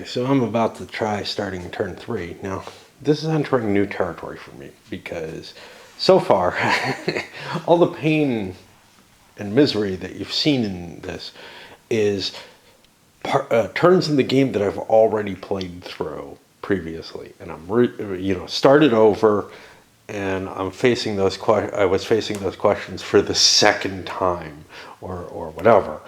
So I'm about to try starting turn 3. Now, this is entering new territory for me because so far, all the pain and misery that you've seen in this is turns in the game that I've already played through previously, and I'm started over, and I was facing those questions for the second time, or whatever.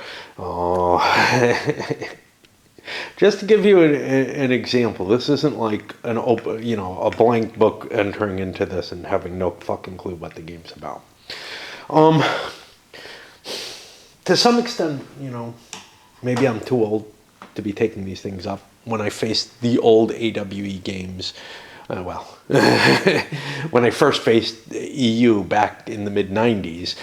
Just to give you an example, this isn't like an open, a blank book entering into this and having no fucking clue what the game's about. Um, to some extent, maybe I'm too old to be taking these things up. When I faced the old AWE games, when I first faced EU back in the mid '90s,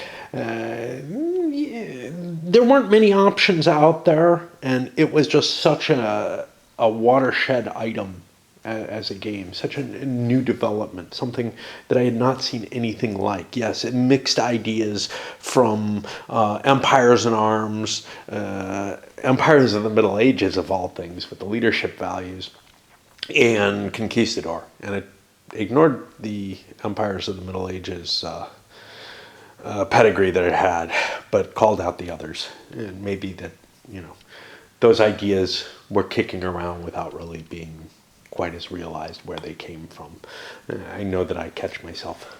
there weren't many options out there, and it was just such a watershed item as a game, such a new development, something that I had not seen anything like. Yes, it mixed ideas from empires in arms, empires of the Middle Ages of all things, with the leadership values, and conquistador, and it ignored the empires of the Middle Ages pedigree that it had, but called out the others. And maybe that, those ideas were kicking around without really being quite as realized where they came from. I know that I catch myself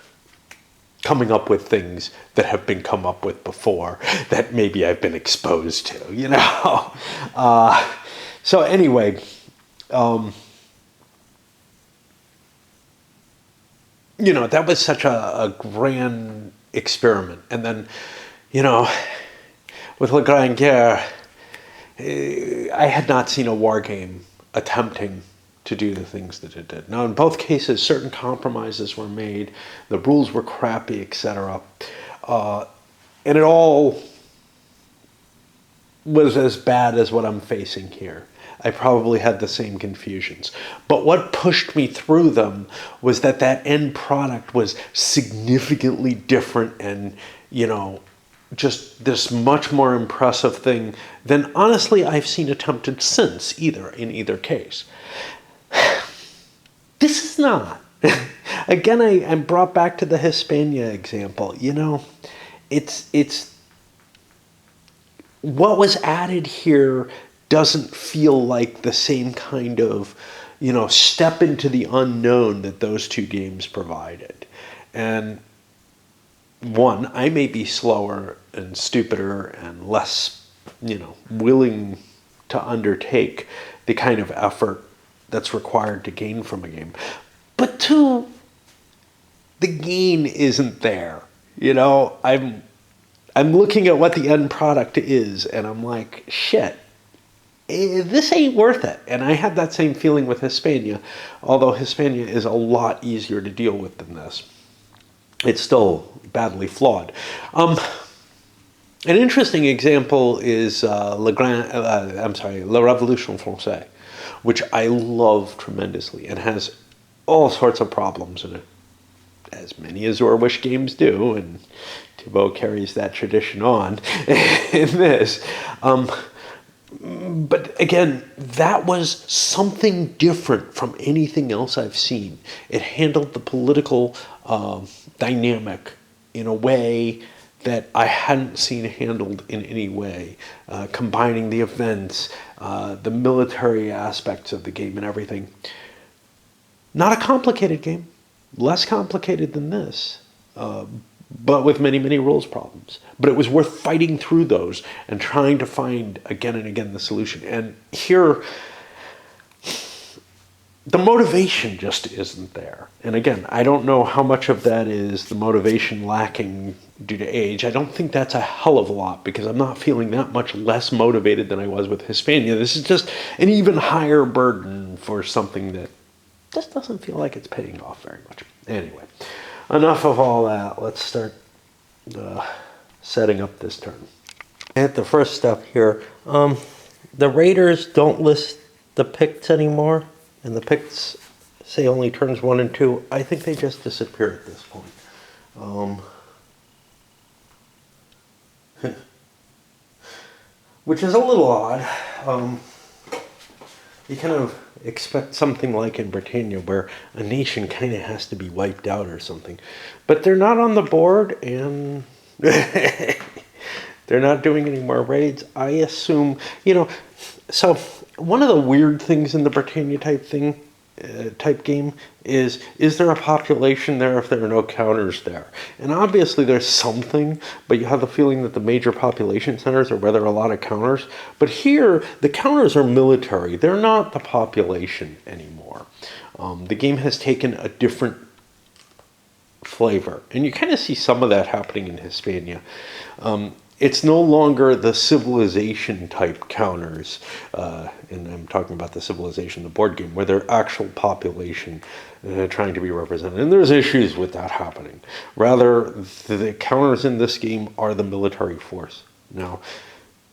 coming up with things that have been come up with before that maybe I've been exposed to, so anyway, that was such a grand experiment. And then, with Le Grand Guerre, I had not seen a war game attempting to do the things that it did. Now, in both cases, certain compromises were made, the rules were crappy, etc. And it all was as bad as what I'm facing here. I probably had the same confusions. But what pushed me through them was that end product was significantly different and, just this much more impressive thing than honestly I've seen attempted since in either case. This is not. Again, I'm brought back to the Hispania example. It's what was added here doesn't feel like the same kind of, step into the unknown that those two games provided. And one, I may be slower and stupider and less, willing to undertake the kind of effort that's required to gain from a game. But two, the gain isn't there. I'm looking at what the end product is, and I'm like, shit, this ain't worth it. And I had that same feeling with Hispania, although Hispania is a lot easier to deal with than this. It's still badly flawed. An interesting example is La Révolution Française, which I love tremendously and has all sorts of problems in it, as many Azor-Wish games do, and Thibault carries that tradition on in this. But again, that was something different from anything else I've seen. It handled the political dynamic in a way that I hadn't seen handled in any way, combining the events, the military aspects of the game and everything. Not a complicated game, less complicated than this, but with many, many rules problems. But it was worth fighting through those and trying to find again and again the solution. And here, the motivation just isn't there. And again, I don't know how much of that is the motivation lacking due to age. I don't think that's a hell of a lot, because I'm not feeling that much less motivated than I was with Hispania. This is just an even higher burden for something that just doesn't feel like it's paying off very much. Anyway, enough of all that. Let's start setting up this turn. At the first step here, the Raiders don't list the Picts anymore, and the Picts say only turns 1 and 2. I think they just disappear at this point. Which is a little odd. you kind of expect something like in Britannia where a nation kind of has to be wiped out or something. But they're not on the board, and they're not doing any more raids. I assume, so one of the weird things in the Britannia type game is there a population there if there are no counters there? And obviously there's something, but you have the feeling that the major population centers are where there are a lot of counters. But here, the counters are military. They're not the population anymore. The game has taken a different flavor. And you kind of see some of that happening in Hispania. It's no longer the civilization type counters, and I'm talking about the Civilization, the board game, where they're actual population trying to be represented. And there's issues with that happening. Rather, the counters in this game are the military force. Now,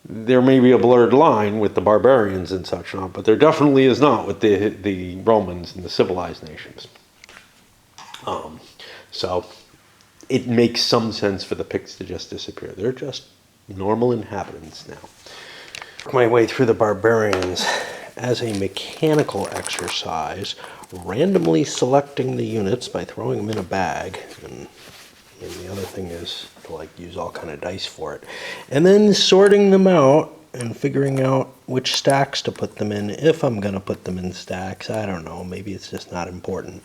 there may be a blurred line with the barbarians and such not, but there definitely is not with the Romans and the civilized nations. So it makes some sense for the Picts to just disappear. They're just normal inhabitants now. Work my way through the barbarians as a mechanical exercise, randomly selecting the units by throwing them in a bag, and the other thing is to use all kind of dice for it, and then sorting them out and figuring out which stacks to put them in, if I'm going to put them in stacks. I don't know, maybe it's just not important,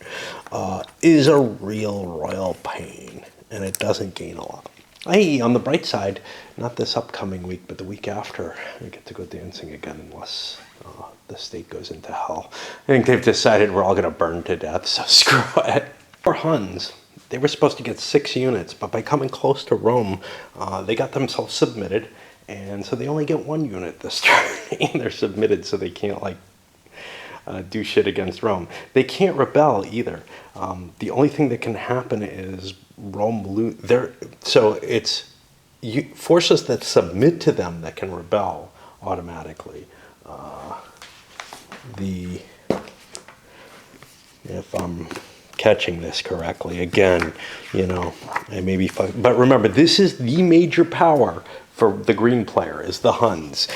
is a real royal pain, and it doesn't gain a lot. On the bright side, not this upcoming week, but the week after, I get to go dancing again unless the state goes into hell. I think they've decided we're all going to burn to death, so screw it. For Huns, they were supposed to get 6 units, but by coming close to Rome, they got themselves submitted, and so they only get 1 unit this turn. They're submitted, so they can't do shit against Rome. They can't rebel either. The only thing that can happen is Rome lose. So it's forces that submit to them that can rebel automatically. If I'm catching this correctly, again, I may be fucking, but remember, this is the major power for the green player is the Huns.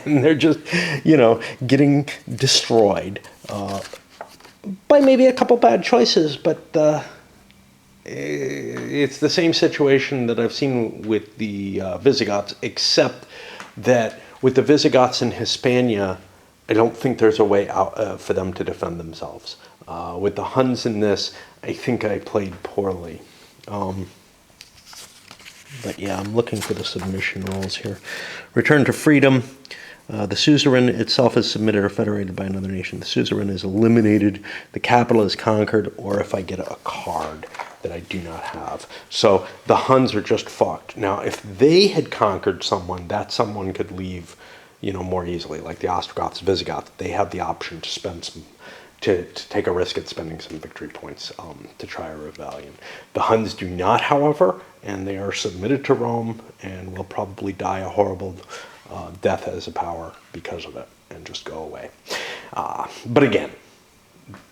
And they're just, getting destroyed by maybe a couple bad choices, but it's the same situation that I've seen with the Visigoths, except that with the Visigoths in Hispania, I don't think there's a way out for them to defend themselves. With the Huns in this, I think I played poorly. But yeah, I'm looking for the submission rules here. Return to freedom. The suzerain itself is submitted or federated by another nation. The suzerain is eliminated. The capital is conquered, or if I get a card that I do not have. So the Huns are just fucked. Now, if they had conquered someone, that someone could leave, more easily. Like the Ostrogoths, Visigoths, they have the option to spend some, to take a risk at spending some victory points to try a rebellion. The Huns do not, however, and they are submitted to Rome and will probably die a horrible death as a power because of it and just go away. But again,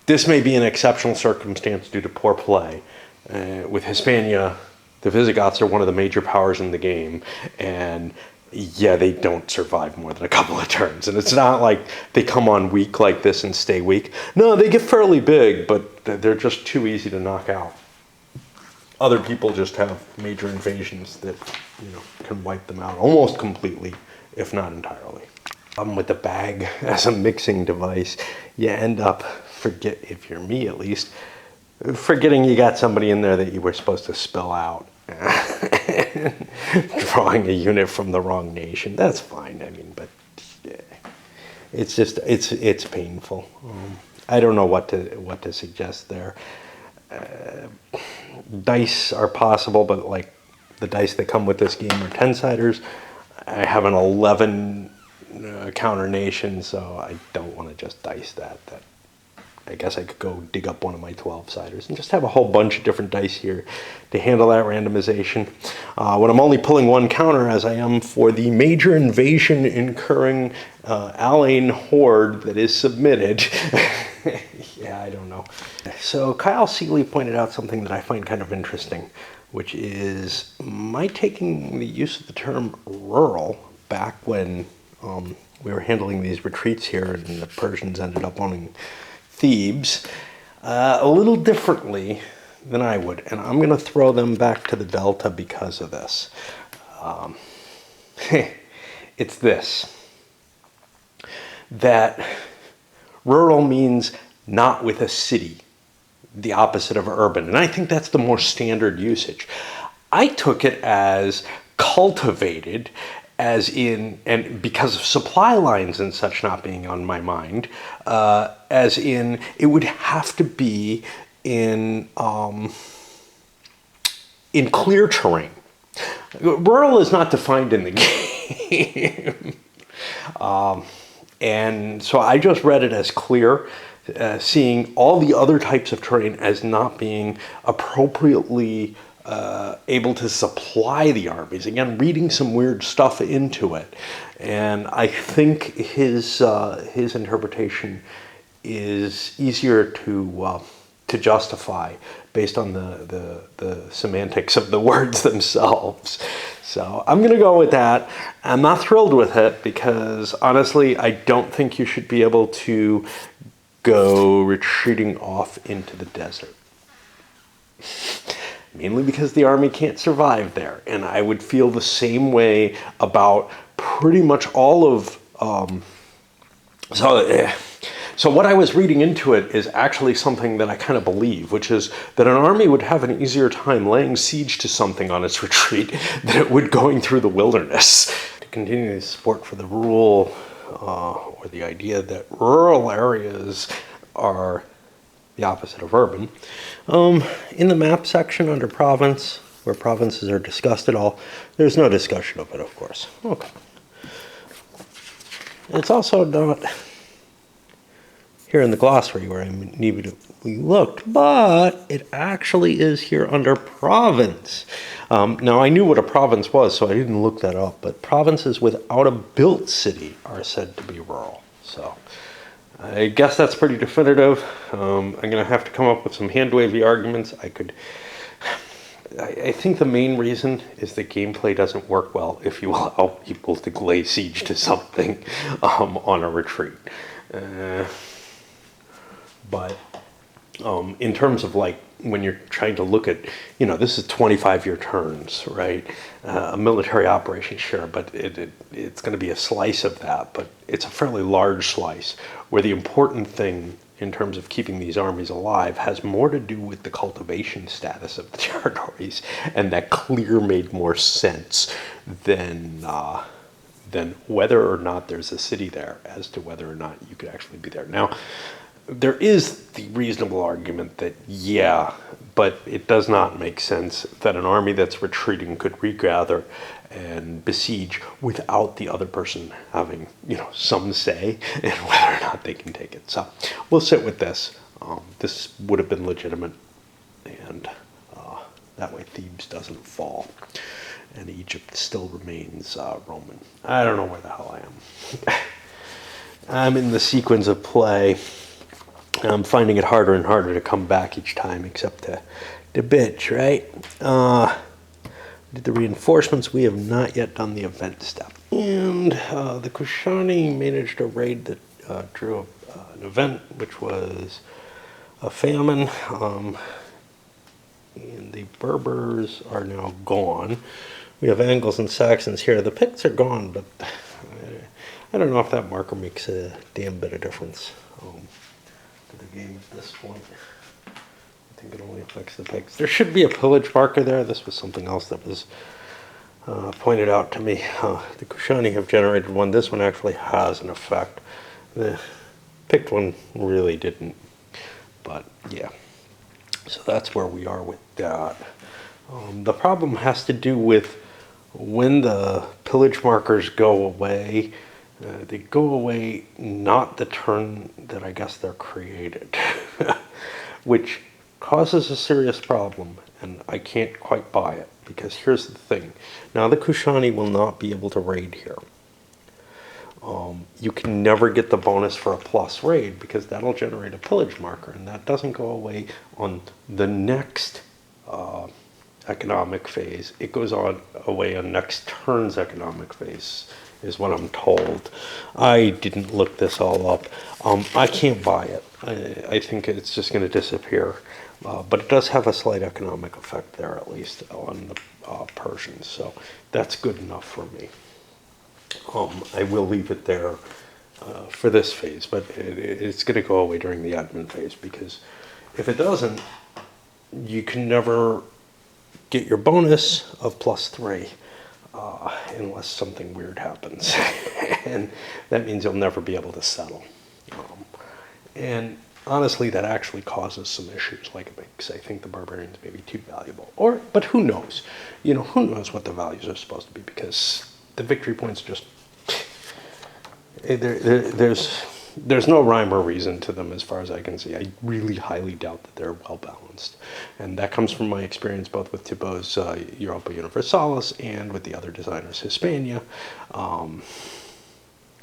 this may be an exceptional circumstance due to poor play. With Hispania, the Visigoths are one of the major powers in the game, and yeah, they don't survive more than a couple of turns. And it's not like they come on weak like this and stay weak. No, they get fairly big, but they're just too easy to knock out. Other people just have major invasions that, can wipe them out almost completely, if not entirely. With the bag as a mixing device, you end up, if you're me at least, forgetting you got somebody in there that you were supposed to spill out. Drawing a unit from the wrong nation. That's fine, but yeah, it's just, it's painful. I don't know what to suggest there. Dice are possible, but the dice that come with this game are 10-siders. I have an 11 counter nation, so I don't want to just dice that. I guess I could go dig up one of my 12-siders and just have a whole bunch of different dice here to handle that randomization. When I'm only pulling 1 counter, as I am for the major invasion incurring Alain horde that is submitted. Yeah, I don't know. So Kyle Seeley pointed out something that I find kind of interesting, which is my taking the use of the term rural back when we were handling these retreats here, and the Persians ended up owning Thebes a little differently than I would. And I'm going to throw them back to the Delta because of this. It's this, that rural means not with a city, the opposite of urban. And I think that's the more standard usage. I took it as cultivated, as in, and because of supply lines and such not being on my mind, as in it would have to be in clear terrain. Rural is not defined in the game. And so I just read it as clear, seeing all the other types of terrain as not being appropriately able to supply the armies. Again, reading some weird stuff into it. And I think his interpretation is easier to justify based on the semantics of the words themselves. So I'm going to go with that. I'm not thrilled with it because honestly, I don't think you should be able to go retreating off into the desert. Mainly because the army can't survive there. And I would feel the same way about pretty much all of... So what I was reading into it is actually something that I kind of believe, which is that an army would have an easier time laying siege to something on its retreat than it would going through the wilderness. To continue the support for the rule, or the idea that rural areas are the opposite of urban. In the map section under province, where provinces are discussed at all, there's no discussion of it, of course. Okay. It's also not here in the glossary where I immediately looked, but it actually is here under province. Now, I knew what a province was, so I didn't look that up, but provinces without a built city are said to be rural. So I guess that's pretty definitive. I'm going to have to come up with some hand-wavy arguments. I think the main reason is that gameplay doesn't work well if you allow people to lay siege to something on a retreat. But in terms of like when you're trying to look at, this is 25-year turns, right? A military operation, sure, but it's going to be a slice of that, but it's a fairly large slice where the important thing in terms of keeping these armies alive has more to do with the cultivation status of the territories, and that clear made more sense than whether or not there's a city there as to whether or not you could actually be there. Now, there is the reasonable argument that, yeah, but it does not make sense that an army that's retreating could regather and besiege without the other person having, some say in whether or not they can take it. So we'll sit with this. This would have been legitimate, and that way Thebes doesn't fall, and Egypt still remains Roman. I don't know where the hell I am. I'm in the sequence of play. I'm finding it harder and harder to come back each time, except to bitch, right? Did the reinforcements. We have not yet done the event step. And the Kushani managed a raid that drew an event, which was a famine. And the Berbers are now gone. We have Angles and Saxons here. The Picts are gone, but I don't know if that marker makes a damn bit of difference to the game at this point. I think it only affects the Picts. There should be a pillage marker there. This was something else that was pointed out to me. The Kushani have generated one. This one actually has an effect. The Pict one really didn't. But yeah. So that's where we are with that. The problem has to do with when the pillage markers go away. They go away not the turn that I guess they're created, which causes a serious problem, and I can't quite buy it, because here's the thing. Now the Kushani will not be able to raid here. You can never get the bonus for a plus raid, because that'll generate a pillage marker, and that doesn't go away on the next economic phase. It goes away on next turn's economic phase is what I'm told. I didn't look this all up. I can't buy it. I think it's just going to disappear. But it does have a slight economic effect there, at least on the Persians. So that's good enough for me. I will leave it there for this phase, but it's going to go away during the admin phase, because if it doesn't, you can never get your bonus of +3 unless something weird happens. And that means you'll never be able to settle. And honestly, that actually causes some issues. Like, because I think the barbarians may be too valuable. But who knows? You know, who knows what the values are supposed to be, because the victory points just... There's no rhyme or reason to them as far as I can see. I really highly doubt that they're well balanced. And that comes from my experience both with Thibault's Europa Universalis and with the other designers, Hispania,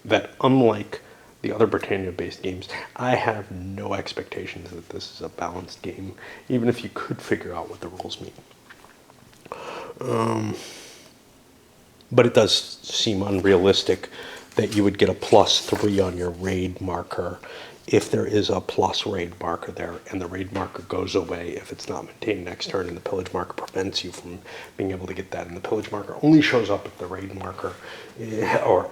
that unlike the other Britannia-based games, I have no expectations that this is a balanced game, even if you could figure out what the rules mean. But it does seem unrealistic that you would get a +3 on your raid marker if there is a plus raid marker there, and the raid marker goes away if it's not maintained next turn, and the pillage marker prevents you from being able to get that. And the pillage marker only shows up if the raid marker, or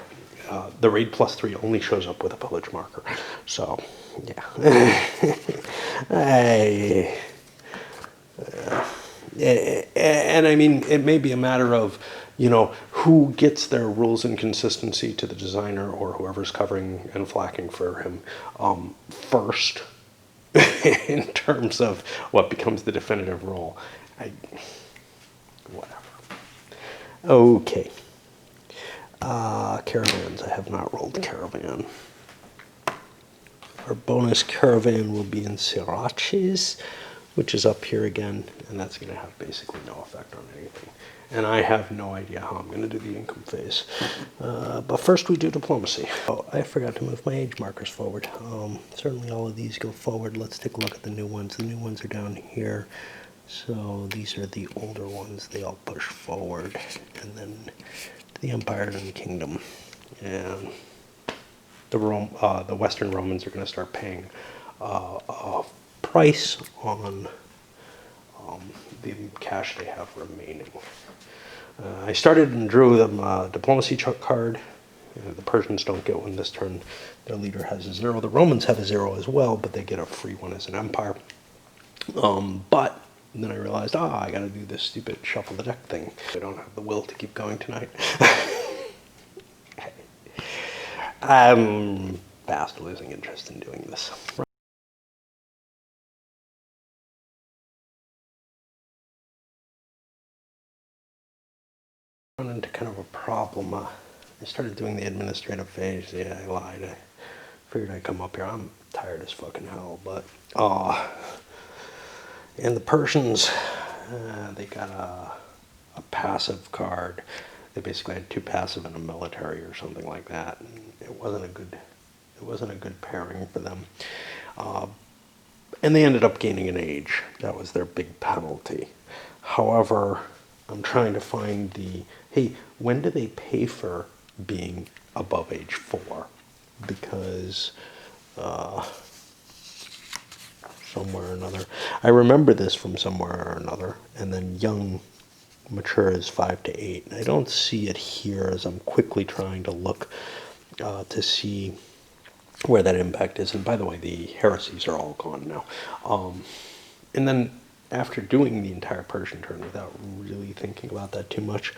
the raid +3 only shows up with a pillage marker. So, yeah. And I mean, it may be a matter of, you know, who gets their rules and consistency to the designer or whoever's covering and flacking for him first in terms of what becomes the definitive rule. Whatever. Okay. Caravans. I have not rolled Caravan. Our bonus Caravan will be in Siraches, which is up here again, and that's going to have basically no effect on anything. And I have no idea how I'm going to do the income phase. But first we do diplomacy. Oh, I forgot to move my age markers forward. Certainly all of these go forward. Let's take a look at the new ones. The new ones are down here. So these are the older ones. They all push forward. And then the Empire and the Kingdom. And the Western Romans are going to start paying a price on the cash they have remaining. I started and drew them a diplomacy card. The Persians don't get one this turn. Their leader has a 0. The Romans have a 0 as well, but they get a free one as an empire. But then I realized, I got to do this stupid shuffle the deck thing. I don't have the will to keep going tonight. I'm fast losing interest in doing this. Run into kind of a problem. I started doing the administrative phase. Yeah, I lied. I figured I'd come up here. I'm tired as fucking hell, but and the Persians, they got a passive card. They basically had 2 passive and a military or something like that. And it wasn't a good pairing for them. And they ended up gaining an age. That was their big penalty. However, I'm trying to find hey, when do they pay for being above age 4? Because somewhere or another, I remember this from somewhere or another, and then young mature is 5 to 8. And I don't see it here as I'm quickly trying to look to see where that impact is. And by the way, the heresies are all gone now. And then after doing the entire Persian turn without really thinking about that too much,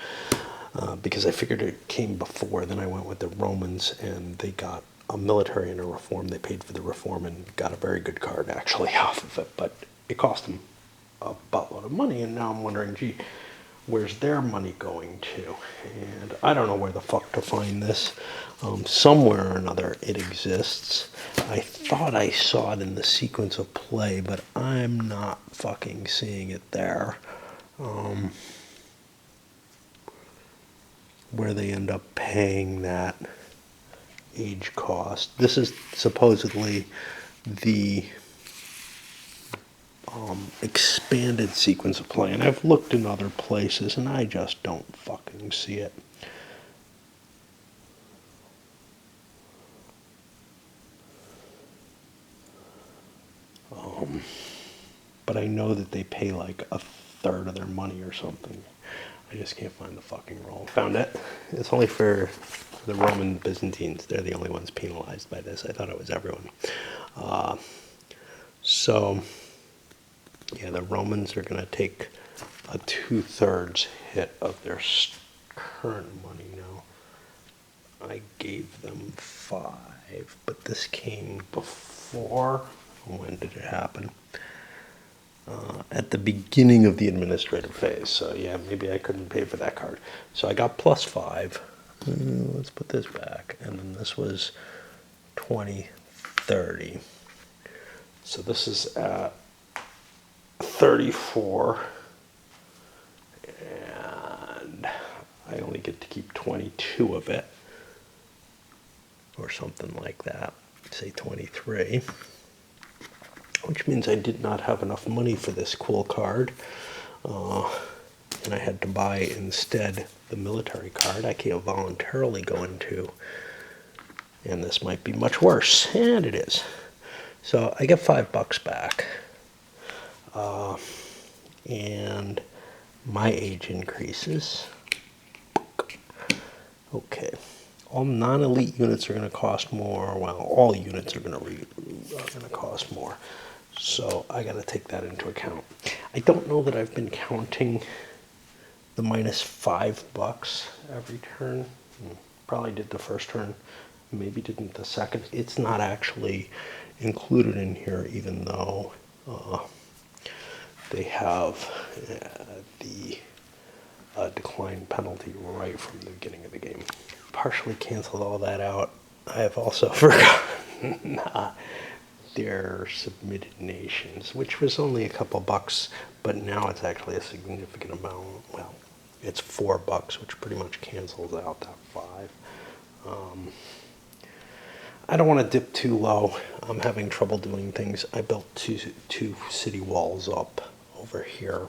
because I figured it came before, then I went with the Romans, and they got a military and a reform. They paid for the reform and got a very good card actually off of it, but it cost them a buttload of money. And now I'm wondering, gee, where's their money going to? And I don't know where the fuck to find this. Somewhere or another it exists. I thought I saw it in the sequence of play, but I'm not fucking seeing it there. Where they end up paying that age cost. This is supposedly the expanded sequence of play, and I've looked in other places and I just don't fucking see it. But I know that they pay like a third of their money or something. I just can't find the fucking roll. Found it. It's only for the Roman Byzantines. They're the only ones penalized by this. I thought it was everyone. So, yeah, the Romans are going to take a 2/3 hit of their current money now. I gave them 5, but this came before. When did it happen? At the beginning of the administrative phase. So yeah, maybe I couldn't pay for that card. So I got +5. Let's put this back. And then this was 20, 30. So this is at 34. And I only get to keep 22 of it. Or something like that. Say 23. Which means I did not have enough money for this cool card. And I had to buy instead the military card I can't voluntarily go into. And this might be much worse. And it is. So I get $5 back. And my age increases. Okay. All non-elite units are going to cost more. Well, all units are going to cost more. So I got to take that into account. I don't know that I've been counting the -$5 every turn. Probably did the first turn, maybe didn't the second. It's not actually included in here, even though they have the decline penalty right from the beginning of the game. Partially canceled all that out. I have also forgotten their submitted nations, which was only a couple bucks, but now it's actually a significant amount. Well, it's $4, which pretty much cancels out that 5. I don't want to dip too low. I'm having trouble doing things. I built two city walls up over here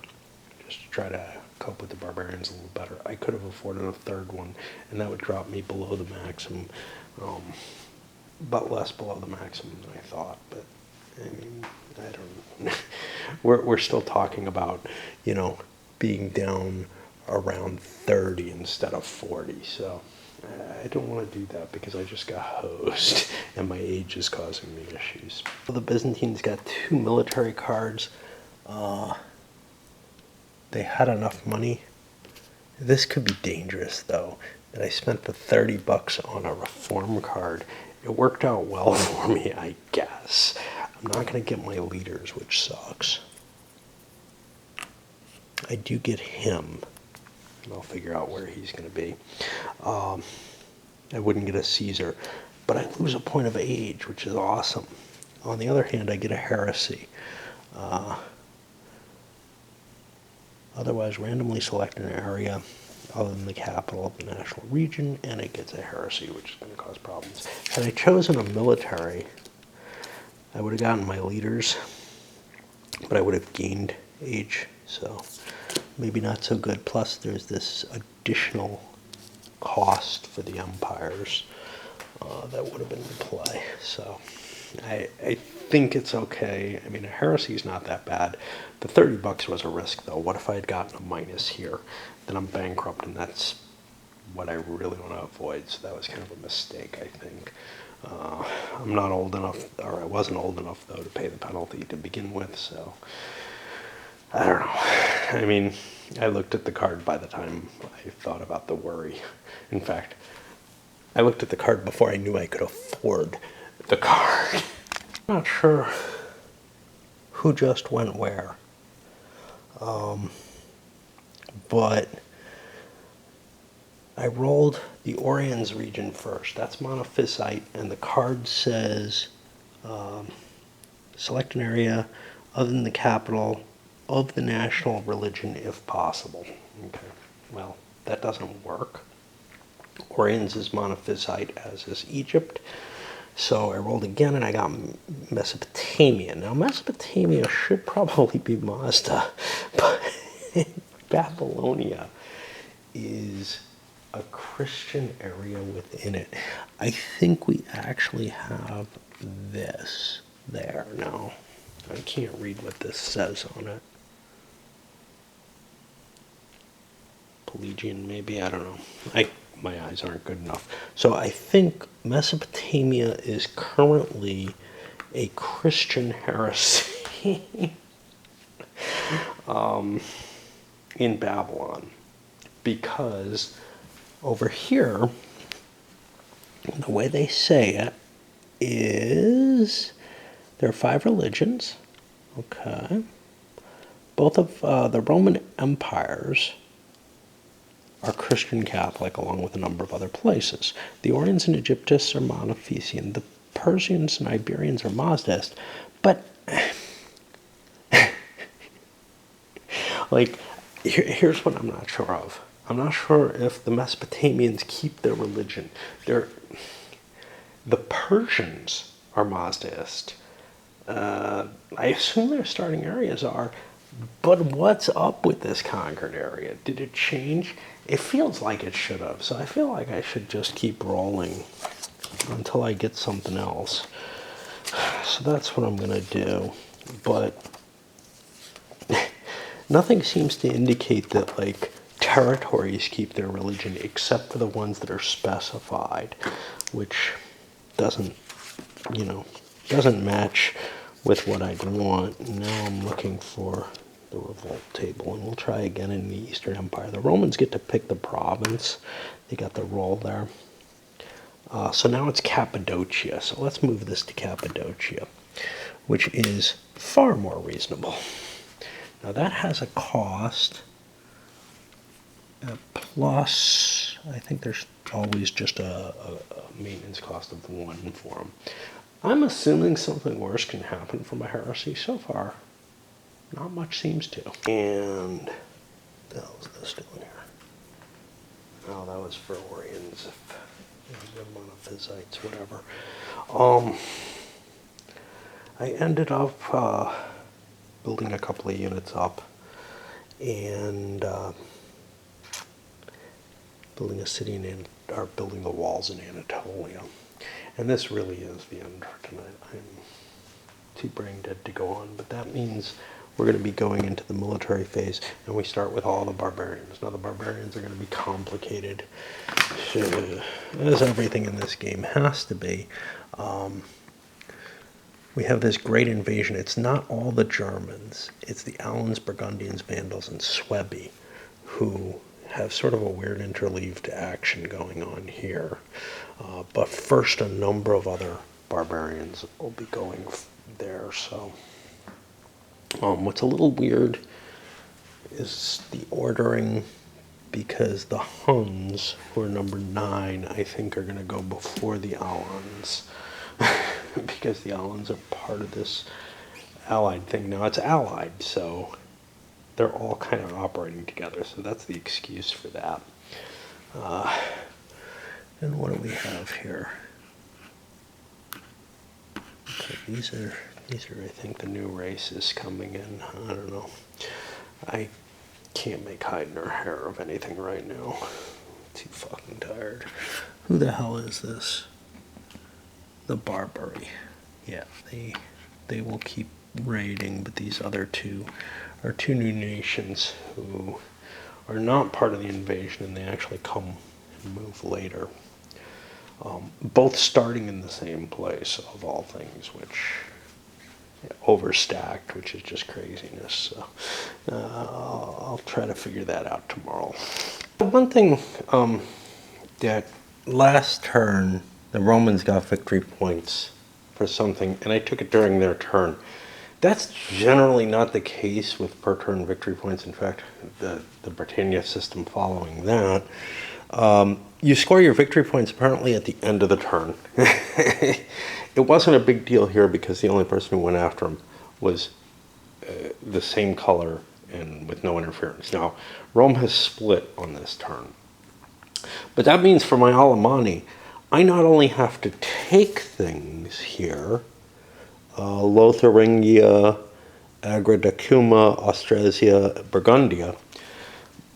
just to try to cope with the barbarians a little better. I could have afforded a third one, and that would drop me below the maximum, but less below the maximum than I thought. But I mean, I don't. We're still talking about, being down around 30 instead of 40. So I don't want to do that because I just got hosed, and my age is causing me issues. The Byzantines got 2 military cards. They had enough money. This could be dangerous, though, that I spent the $30 on a reform card. It worked out well for me, I guess. I'm not going to get my leaders, which sucks. I do get him, and I'll figure out where he's going to be. I wouldn't get a Caesar, but I lose a point of age, which is awesome. On the other hand, I get a heresy. Otherwise, randomly select an area other than the capital of the national region, and it gets a heresy, which is going to cause problems. Had I chosen a military, I would have gotten my leaders, but I would have gained age, so maybe not so good. Plus, there's this additional cost for the empires that would have been in play. So I think it's okay. I mean, a heresy is not that bad. The $30 was a risk, though. What if I had gotten a minus here? Then I'm bankrupt, and that's what I really want to avoid. So that was kind of a mistake, I think. I'm not old enough, or I wasn't old enough, though, to pay the penalty to begin with. So I don't know. I mean, I looked at the card by the time I thought about the worry. In fact, I looked at the card before I knew I could afford the card. I'm not sure who just went where. But I rolled the Oriens region first. That's Monophysite, and the card says select an area other than the capital of the national religion if possible. Okay, well, that doesn't work. Oriens is Monophysite, as is Egypt. So I rolled again, and I got Mesopotamia. Now, Mesopotamia should probably be Mazda, but Babylonia is a Christian area within it. I think we actually have this there now. I can't read what this says on it. Pelagian, maybe, I don't know. My eyes aren't good enough. So I think Mesopotamia is currently a Christian heresy in Babylon, because over here, the way they say it is there are 5 religions. Okay. Both of the Roman empires are Christian Catholic, along with a number of other places. The Orients and Egyptists are Monophysite. The Persians and Iberians are Mazdist. But, like, here's what I'm not sure of. I'm not sure if the Mesopotamians keep their religion. The Persians are Mazdist. I assume their starting areas are. But what's up with this conquered area? Did it change? It feels like it should have, so I feel like I should just keep rolling until I get something else. So that's what I'm going to do. But nothing seems to indicate that, like, territories keep their religion except for the ones that are specified, which doesn't match with what I'd want. Now I'm looking for the revolt table, and we'll try again in the Eastern Empire. The Romans get to pick the province. They got the roll there. So now it's Cappadocia. So let's move this to Cappadocia, which is far more reasonable. Now that has a cost, plus I think there's always just a maintenance cost of 1 for them. I'm assuming something worse can happen from a heresy. So far, not much seems to. And what the hell is this doing here? Oh, that was for Orions, if they're Monophysites, whatever. I ended up building a couple of units up and building a city or building the walls in Anatolia. And this really is the end for tonight. I'm too brain dead to go on, but that means we're going to be going into the military phase, and we start with all the barbarians. Now the barbarians are going to be complicated, as everything in this game has to be. We have this great invasion. It's not all the Germans. It's the Alans, Burgundians, Vandals, and Suebi, who have sort of a weird interleaved action going on here. But first, a number of other barbarians will be going there. So what's a little weird is the ordering, because the Huns, who are number 9, I think are going to go before the Alans, because the Alans are part of this allied thing. Now it's allied, so they're all kind of operating together, so that's the excuse for that. And what do we have here? Okay, these are I think the new races coming in. I don't know. I can't make hide nor hair of anything right now. I'm too fucking tired. Who the hell is this? The Barbary. Yeah, they will keep raiding, but these other two are 2 new nations who are not part of the invasion, and they actually come and move later. Both starting in the same place, of all things, which overstacked, which is just craziness. So I'll try to figure that out tomorrow. One thing that last turn, the Romans got victory points for something, and I took it during their turn. That's generally not the case with per turn victory points. In fact, the Britannia system following that, you score your victory points apparently at the end of the turn. It wasn't a big deal here because the only person who went after him was the same color and with no interference. Now, Rome has split on this turn. But that means for my Alemanni, I not only have to take things here, Lotharingia, Agridochuma, Austrasia, Burgundia,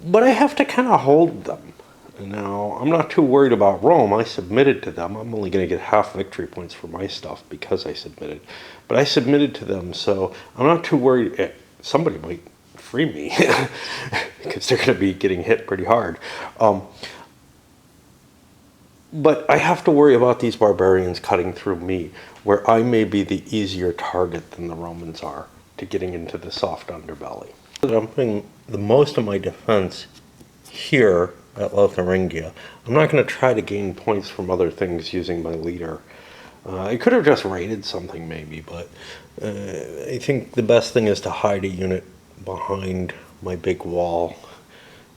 but I have to kind of hold them. Now, I'm not too worried about Rome. I submitted to them. I'm only going to get half victory points for my stuff because I submitted. But I submitted to them, so I'm not too worried. Somebody might free me because they're going to be getting hit pretty hard. But I have to worry about these barbarians cutting through me, where I may be the easier target than the Romans are to getting into the soft underbelly. I'm putting the most of my defense here at Lotharingia. I'm not going to try to gain points from other things using my leader. I could have just raided something maybe, but I think the best thing is to hide a unit behind my big wall.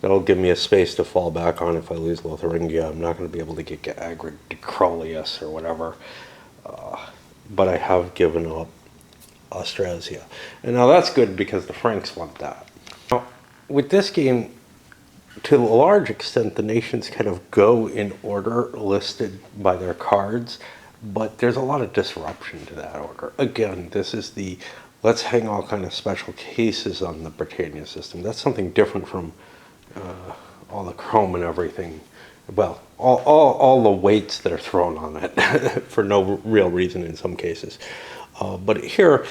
That'll give me a space to fall back on if I lose Lotharingia. I'm not going to be able to get aggroed to Crolius or whatever. But I have given up Austrasia. And now that's good because the Franks want that. Now, with this game, to a large extent, the nations kind of go in order listed by their cards, but there's a lot of disruption to that order. Again, this is the let's hang all kind of special cases on the Britannia system. That's something different from all the chrome and everything. Well, all the weights that are thrown on it for no real reason in some cases. But here,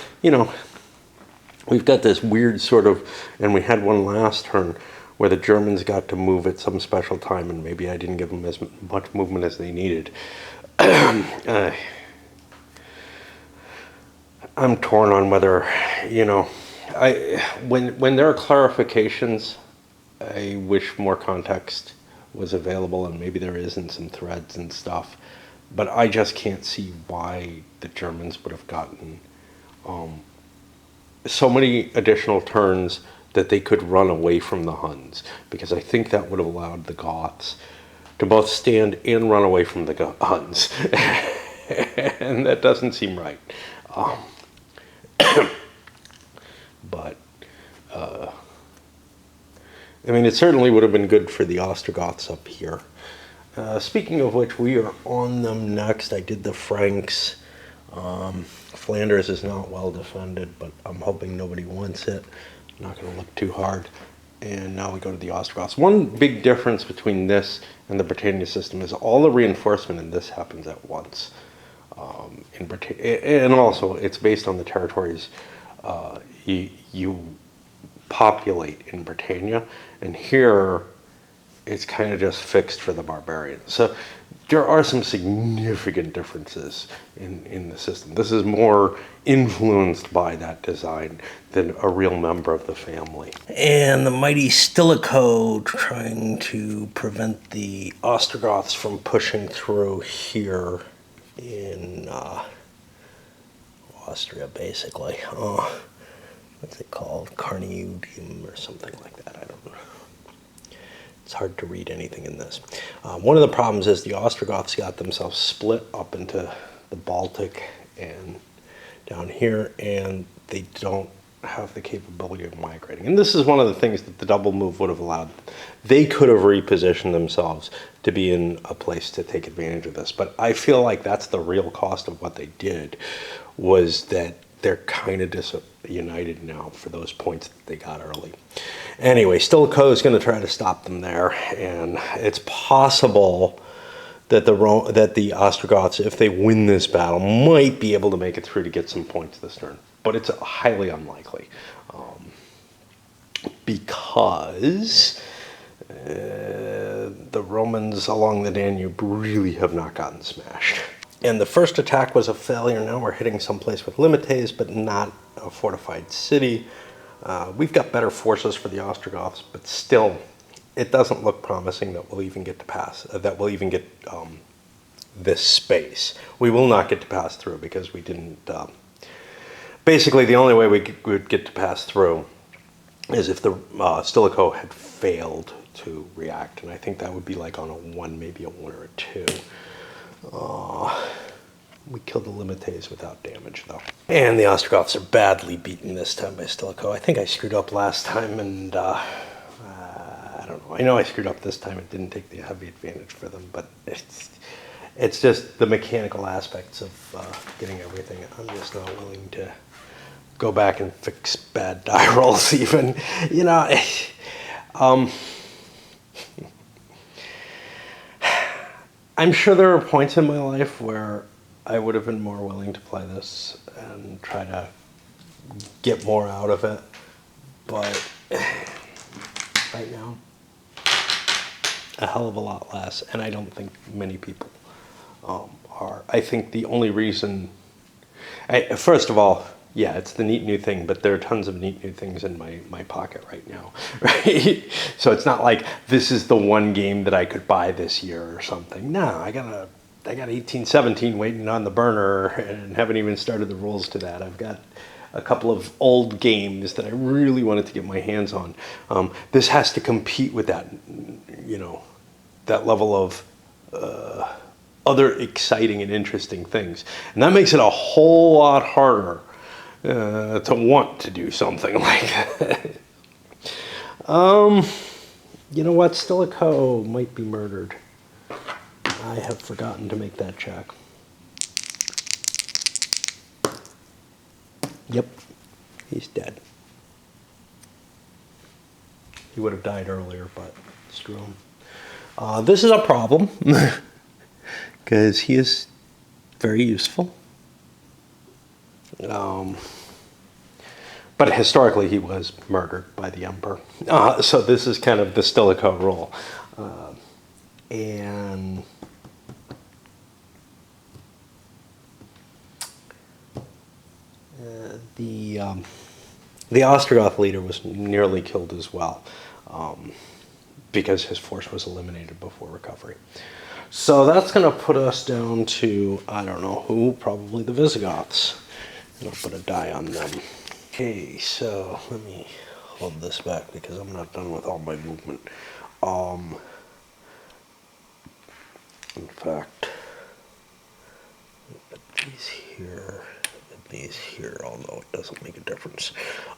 we've got this weird sort of, and we had one last turn where the Germans got to move at some special time, and maybe I didn't give them as much movement as they needed. I'm torn on whether, when there are clarifications, I wish more context was available, and maybe there is in some threads and stuff, but I just can't see why the Germans would have gotten so many additional turns that they could run away from the Huns, because I think that would have allowed the Goths to both stand and run away from the Huns, and that doesn't seem right. But it certainly would have been good for the Ostrogoths up here. Speaking of which, we are on them next. I did the Franks. Flanders is not well defended, but I'm hoping nobody wants it. I'm not going to look too hard. And now we go to the Ostrogoths. One big difference between this and the Britannia system is all the reinforcement in this happens at once. In Britannia, and also it's based on the territories you populate in Britannia, and here it's kind of just fixed for the barbarians. So there are some significant differences in the system. This is more influenced by that design than a real member of the family. And the mighty Stilicho trying to prevent the Ostrogoths from pushing through here in Austria, basically. What's it called? Carniudium or something like that. I don't know. It's hard to read anything in this. One of the problems is the Ostrogoths got themselves split up into the Baltic and down here, and they don't have the capability of migrating. And this is one of the things that the double move would have allowed. They could have repositioned themselves to be in a place to take advantage of this. But I feel like that's the real cost of what they did, was that they're kind of disunited now for those points that they got early. Anyway, Stilicho is going to try to stop them there, and it's possible that the Ostrogoths, if they win this battle, might be able to make it through to get some points this turn. But it's highly unlikely, because the Romans along the Danube really have not gotten smashed. And the first attack was a failure. Now we're hitting someplace with limites, but not a fortified city. We've got better forces for the Ostrogoths, but still, it doesn't look promising that we'll even get to pass. That we'll even get this space. We will not get to pass through because we didn't. Basically, the only way we would get to pass through is if the Stilicho had failed to react, and I think that would be like on a 1, maybe a 1 or a 2. We killed the limites without damage, though. And the Ostrogoths are badly beaten this time by Stilicho. I think I screwed up last time, and I don't know. I know I screwed up this time. It didn't take the heavy advantage for them, but it's just the mechanical aspects of getting everything. I'm just not willing to go back and fix bad die rolls even. I'm sure there are points in my life where I would have been more willing to play this and try to get more out of it. But right now, a hell of a lot less. And I don't think many people are. I think the only reason, first of all, yeah, it's the neat new thing, but there are tons of neat new things in my pocket right now, right? So it's not like this is the one game that I could buy this year or something. No, I got 1817 waiting on the burner and haven't even started the rules to that. I've got a couple of old games that I really wanted to get my hands on. This has to compete with that, that level of other exciting and interesting things. And that makes it a whole lot harder to want to do something like that. You know what? Stilicho might be murdered. I have forgotten to make that check. Yep, he's dead. He would have died earlier, but screw him. This is a problem, because he is very useful. But historically, he was murdered by the emperor. So this is kind of the Stilicho rule. And the Ostrogoth leader was nearly killed as well, because his force was eliminated before recovery. So that's going to put us down to, I don't know who, probably the Visigoths. And I'll put a die on them. Okay, so let me hold this back because I'm not done with all my movement. In fact, put these here and these here, although it doesn't make a difference.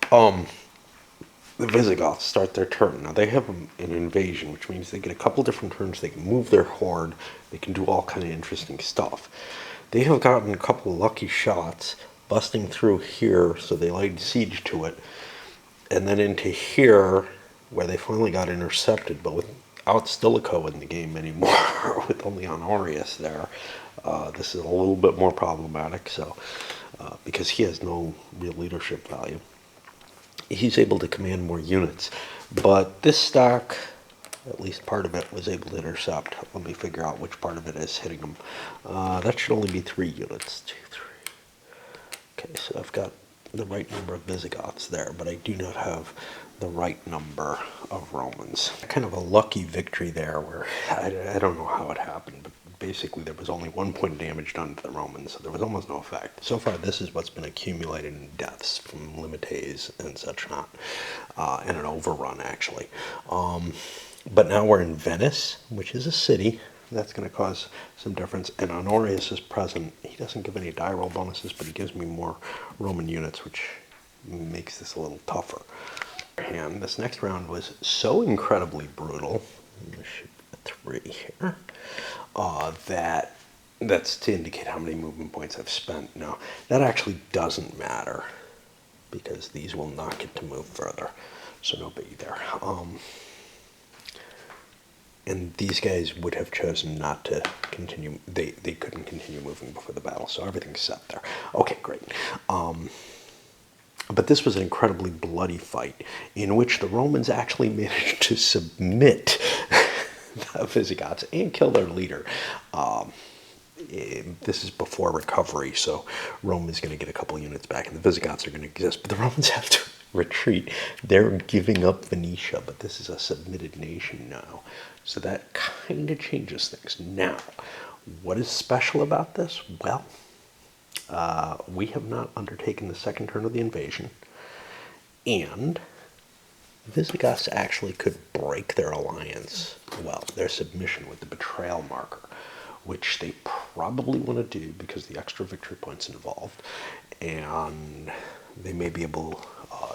The Visigoths start their turn. Now they have an invasion, which means they get a couple different turns. They can move their horde. They can do all kind of interesting stuff. They have gotten a couple of lucky shots busting through here, so they laid siege to it, and then into here, where they finally got intercepted, but without Stilicho in the game anymore, with only Honorius there. This is a little bit more problematic, so because he has no real leadership value. He's able to command more units, but this stock, at least part of it, was able to intercept. Let me figure out which part of it is hitting him. That should only be 3 units. 2, 3. Okay, so I've got the right number of Visigoths there, but I do not have the right number of Romans. Kind of a lucky victory there, where I don't know how it happened, but basically there was only 1 point of damage done to the Romans, so there was almost no effect. So far, this is what's been accumulated in deaths from limites and such not, and an overrun, actually. But now we're in Venice, which is a city. That's going to cause some difference. And Honorius is present. He doesn't give any die roll bonuses, but he gives me more Roman units, which makes this a little tougher. And this next round was so incredibly brutal. There should be a 3 here. That's to indicate how many movement points I've spent. Now, that actually doesn't matter, because these will not get to move further. So no biggie there. And these guys would have chosen not to continue. They couldn't continue moving before the battle, so everything's set there. Okay, great. But this was an incredibly bloody fight in which the Romans actually managed to submit the Visigoths and kill their leader. This is before recovery, so Rome is going to get a couple units back, and the Visigoths are going to exist, but the Romans have to retreat. They're giving up Venetia, but this is a submitted nation now. So that kind of changes things. Now, what is special about this? Well, we have not undertaken the second turn of the invasion, and Visigoths actually could break their alliance, well, their submission with the betrayal marker, which they probably want to do because the extra victory points involved, and they may be able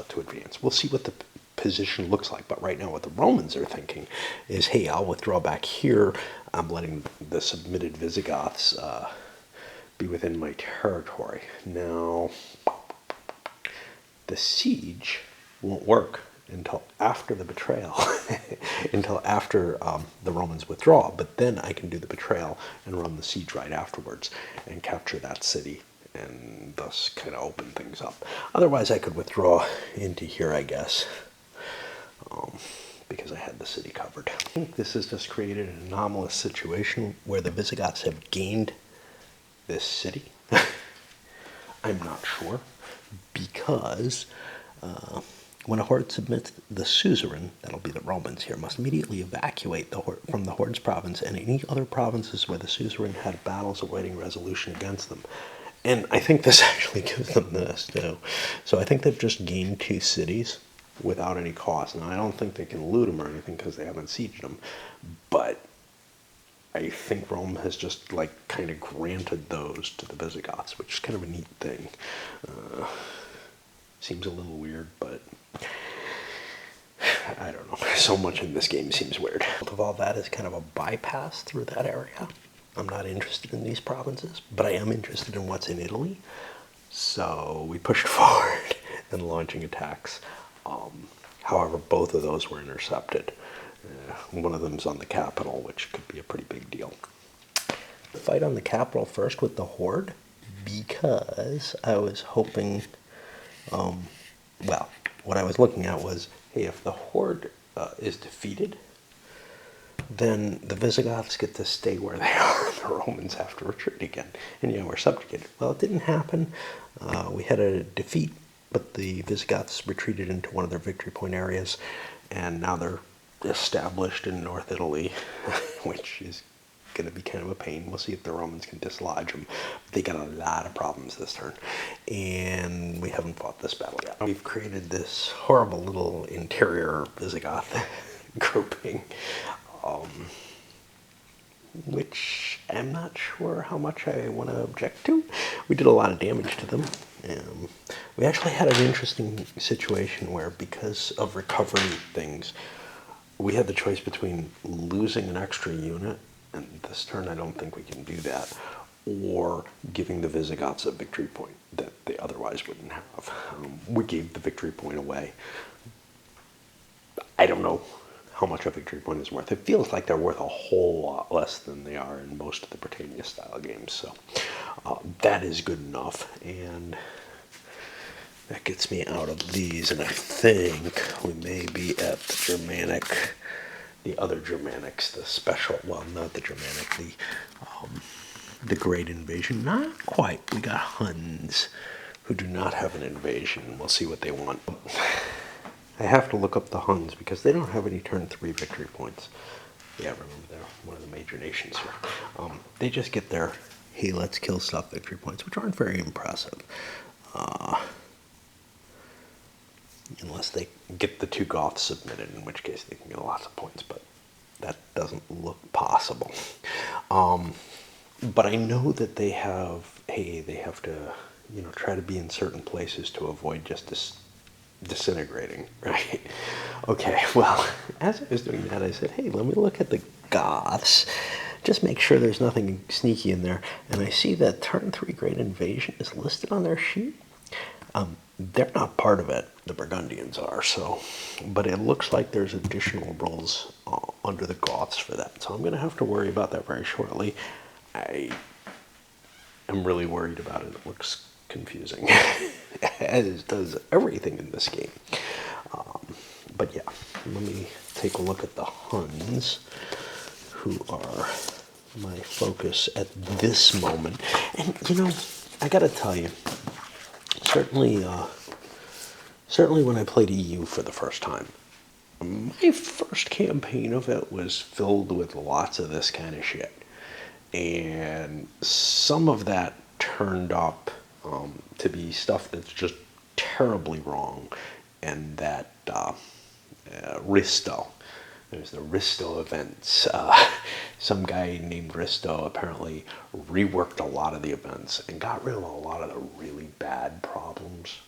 to advance. We'll see what the position looks like, but right now what the Romans are thinking is, hey, I'll withdraw back here. I'm letting the submitted Visigoths be within my territory. Now, the siege won't work until after the betrayal, until after the Romans withdraw. But then I can do the betrayal and run the siege right afterwards and capture that city and thus kind of open things up. Otherwise, I could withdraw into here, I guess, because I had the city covered. I think this has just created an anomalous situation where the Visigoths have gained this city. I'm not sure, because when a horde submits, the suzerain, that'll be the Romans here, must immediately evacuate from the horde's province and any other provinces where the suzerain had battles awaiting resolution against them. And I think this actually gives them this, too. So I think they've just gained 2 cities without any cost. Now, I don't think they can loot them or anything because they haven't sieged them, but I think Rome has just, like, kind of granted those to the Visigoths, which is kind of a neat thing. Seems a little weird, but I don't know. So much in this game seems weird. Of all that is kind of a bypass through that area. I'm not interested in these provinces, but I am interested in what's in Italy. So we pushed forward and launching attacks. However, both of those were intercepted. One of them's on the capital, which could be a pretty big deal. The fight on the capital first with the horde, because I was hoping, well, what I was looking at was, hey, if the horde is defeated, then the Visigoths get to stay where they are. The Romans have to retreat again. And, we're subjugated. Well, it didn't happen. We had a defeat, but the Visigoths retreated into one of their victory point areas, and now they're established in North Italy, which is going to be kind of a pain. We'll see if the Romans can dislodge them. They got a lot of problems this turn, and we haven't fought this battle yet. We've created this horrible little interior Visigoth grouping, which I'm not sure how much I want to object to. We did a lot of damage to them. We actually had an interesting situation where, because of recovery things, we had the choice between losing an extra unit, and this turn I don't think we can do that, or giving the Visigoths a victory point that they otherwise wouldn't have. We gave the victory point away. I don't know how much a victory point is worth. It feels like they're worth a whole lot less than they are in most of the Britannia style games, so that is good enough, and that gets me out of these, and I think we may be at the other Germanics, the special, well, not the Germanic, the Great Invasion. Not quite. We got Huns who do not have an invasion. We'll see what they want. I have to look up the Huns because they don't have any turn 3 victory points. Yeah, remember, they're one of the major nations here. They just get their, hey, let's kill stuff victory points, which aren't very impressive. Unless they get the 2 Goths submitted, in which case they can get lots of points, but that doesn't look possible. But I know that they have, hey, they have to, try to be in certain places to avoid just disintegrating, right? Okay, well, as I was doing that, I said, hey, let me look at the Goths. Just make sure there's nothing sneaky in there. And I see that turn 3 Great Invasion is listed on their sheet. They're not part of it. The Burgundians are, so. But it looks like there's additional rules under the Goths for that. So I'm going to have to worry about that very shortly. I am really worried about it. It looks confusing, as does everything in this game. But yeah, let me take a look at the Huns, who are my focus at this moment. And, I got to tell you, certainly when I played EU for the first time, my first campaign of it was filled with lots of this kind of shit. And some of that turned up to be stuff that's just terribly wrong. And that Risto, there's the Risto events. Some guy named Risto apparently reworked a lot of the events and got rid of a lot of the really bad problems.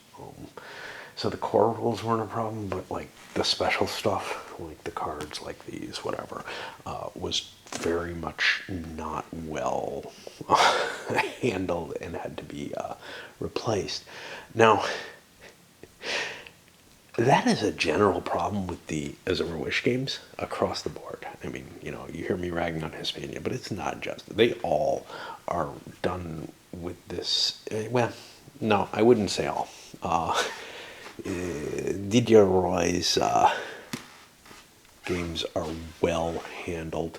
So the core rules weren't a problem, but like the special stuff, like the cards like these, whatever, was very much not well handled and had to be replaced. Now, that is a general problem with the As It Were Wish games across the board. I mean, you hear me ragging on Hispania, but it's not just. They all are done with this. Well, no, I wouldn't say all. Didier Roy's games are well handled.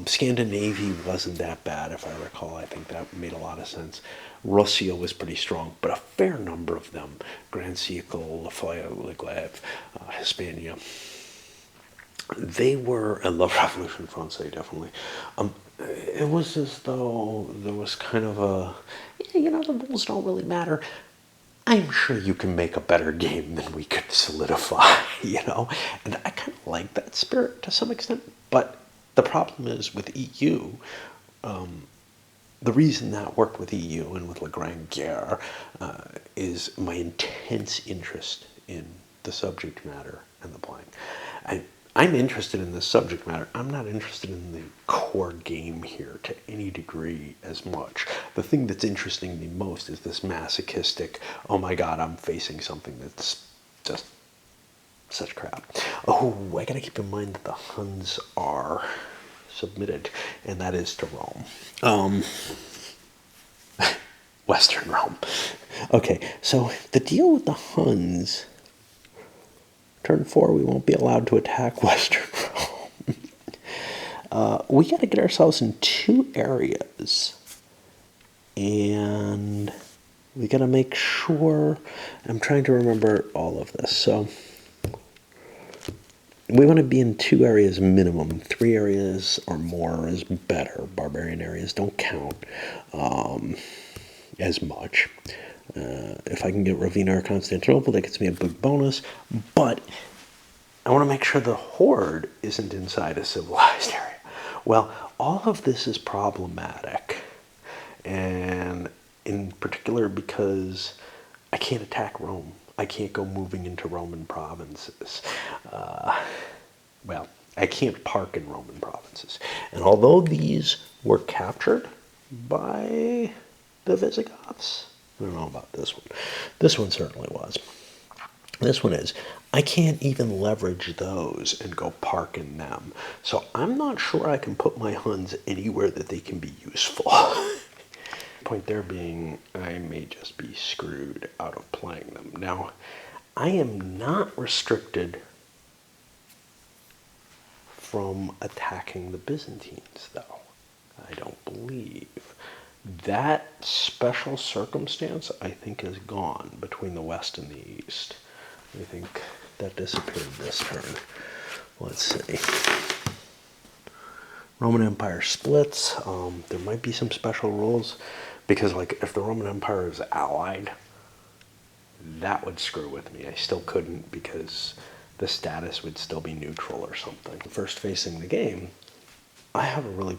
Scandinavia wasn't that bad, if I recall. I think that made a lot of sense. Russia was pretty strong, but a fair number of them, Grand Siècle, La Folie, Leglev, Hispania, they were, and La Revolution Française, definitely. It was as though there was kind of a, the rules don't really matter. I'm sure you can make a better game than we could solidify, And I kind of like that spirit to some extent. But the problem is with EU, the reason that worked with EU and with La Grande Guerre is my intense interest in the subject matter and the playing. I'm interested in the subject matter. I'm not interested in the core game here to any degree as much. The thing that's interesting me most is this masochistic, oh my god, I'm facing something that's just such crap. Oh, I gotta keep in mind that the Huns are submitted, and that is to Rome. Western Rome. Okay, so the deal with the Huns... Turn 4, we won't be allowed to attack Western Rome. We got to get ourselves in 2 areas. And we got to make sure... I'm trying to remember all of this. So we want to be in 2 areas minimum. 3 areas or more is better. Barbarian areas don't count as much. If I can get Ravenna or Constantinople, that gets me a big bonus. But I want to make sure the horde isn't inside a civilized area. Well, all of this is problematic. And in particular because I can't attack Rome. I can't go moving into Roman provinces. Well, I can't park in Roman provinces. And although these were captured by the Visigoths, I don't know about this one. This one certainly was. This one is. I can't even leverage those and go park in them. So I'm not sure I can put my Huns anywhere that they can be useful. Point there being, I may just be screwed out of playing them. Now, I am not restricted from attacking the Byzantines, though. I don't believe. That special circumstance, I think, is gone between the West and the East. I think that disappeared this turn. Let's see. Roman Empire splits. There might be some special rules, because, if the Roman Empire is allied, that would screw with me. I still couldn't, because the status would still be neutral or something. First facing the game, I have a really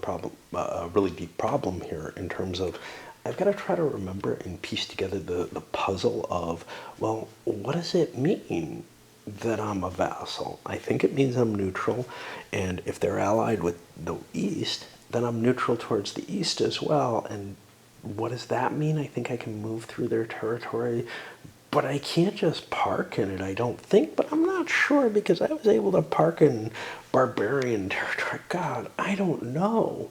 deep problem here in terms of I've got to try to remember and piece together the puzzle of, well, what does it mean that I'm a vassal? I think it means I'm neutral, and if they're allied with the East, then I'm neutral towards the East as well. And what does that mean? I think I can move through their territory, but I can't just park in it, I don't think. But I'm not sure, because I was able to park in barbarian territory. God, I don't know.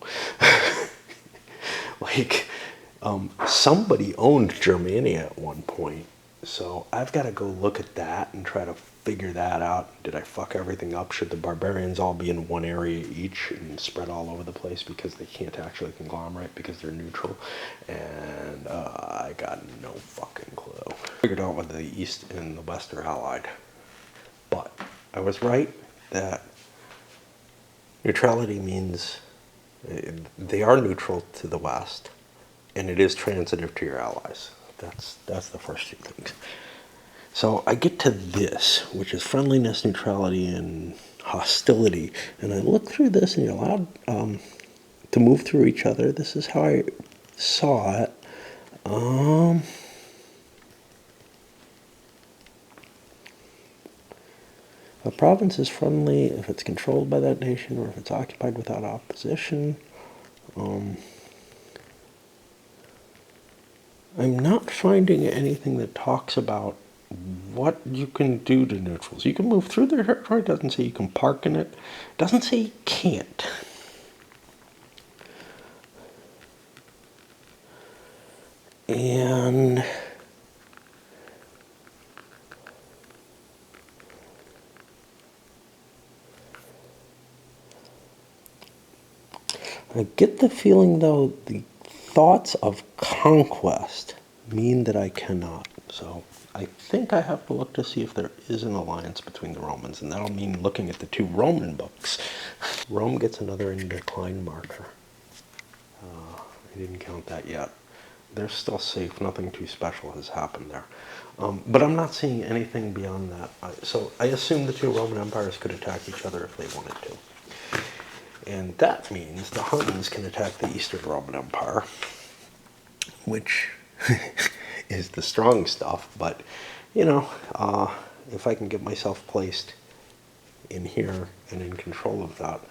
Somebody owned Germania at one point, so I've got to go look at that and try to figure that out. Did I fuck everything up? Should the barbarians all be in one area each and spread all over the place because they can't actually conglomerate because they're neutral? And I got no fucking clue. Figured out whether the East and the West are allied. But I was right that neutrality means they are neutral to the West, and it is transitive to your allies. That's the first 2 things. So I get to this, which is friendliness, neutrality, and hostility. And I look through this, and you're allowed to move through each other. This is how I saw it. A province is friendly if it's controlled by that nation or if it's occupied without opposition. I'm not finding anything that talks about what you can do to neutrals. You can move through their territory. It doesn't say you can park in it. It doesn't say you can't. And I get the feeling, though, the thoughts of conquest mean that I cannot. So I think I have to look to see if there is an alliance between the Romans, and that'll mean looking at the 2 Roman books. Rome gets another in decline marker. I didn't count that yet. They're still safe. Nothing too special has happened there. But I'm not seeing anything beyond that. So I assume the 2 Roman empires could attack each other if they wanted to. And that means the Huns can attack the Eastern Roman Empire, which is the strong stuff. But, you know, if I can get myself placed in here and in control of that,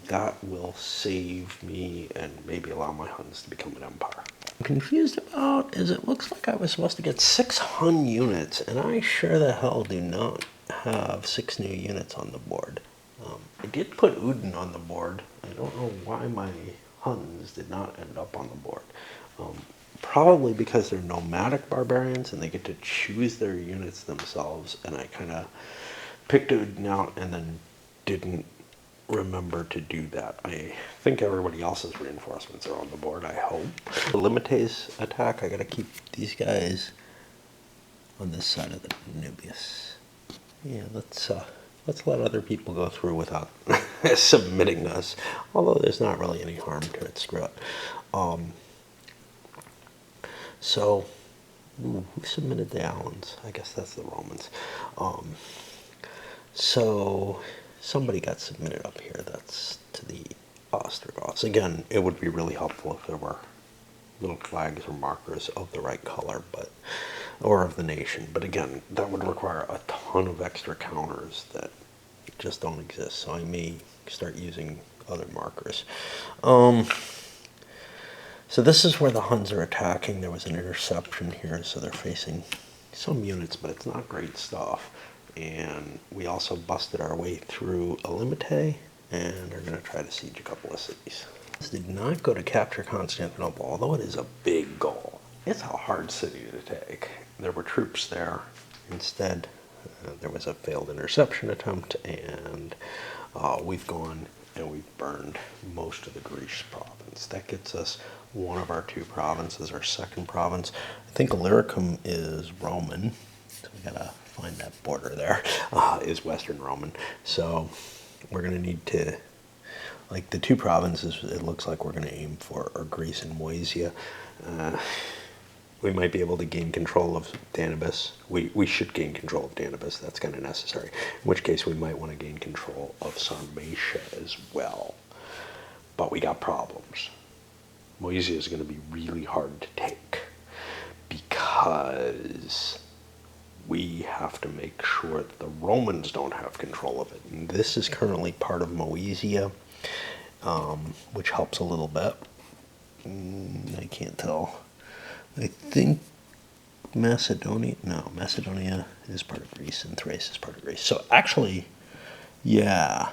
that will save me and maybe allow my Huns to become an empire. I'm confused about is it looks like I was supposed to get 6 Hun units, and I sure the hell do not have 6 new units on the board. I did put Udon on the board. I don't know why my Huns did not end up on the board. Probably because they're nomadic barbarians and they get to choose their units themselves, and I kind of picked Udon out and then didn't remember to do that. I think everybody else's reinforcements are on the board, I hope. The Limites attack, I gotta keep these guys on this side of the Nubius. Yeah, let's let other people go through without submitting us, although there's not really any harm to it. Screw it. So, who submitted the Alans? I guess that's the Romans. So, somebody got submitted up here. That's to the Ostrogoths. Again, it would be really helpful if there were little flags or markers of the right color, or of the nation. But again, that would require a ton of extra counters that just don't exist. So I may start using other markers. So this is where the Huns are attacking. There was an interception here, so they're facing some units, but it's not great stuff. And we also busted our way through a Limite, and are going to try to siege a couple of cities. This did not go to capture Constantinople, although it is a big goal. It's a hard city to take. There were troops there. Instead, there was a failed interception attempt, and we've gone and we've burned most of the Greece province. That gets us one of our 2 provinces, our second province. I think Illyricum is Roman, so we gotta find that border there, is Western Roman. So we're gonna need to, like the 2 provinces, it looks like we're gonna aim for are Greece and Moesia. We might be able to gain control of Danubis. We should gain control of Danubis. That's kind of necessary. In which case, we might want to gain control of Sarmatia as well. But we got problems. Moesia is going to be really hard to take because we have to make sure that the Romans don't have control of it. And this is currently part of Moesia, which helps a little bit. I can't tell. I think Macedonia is part of Greece and Thrace is part of Greece. So actually, yeah.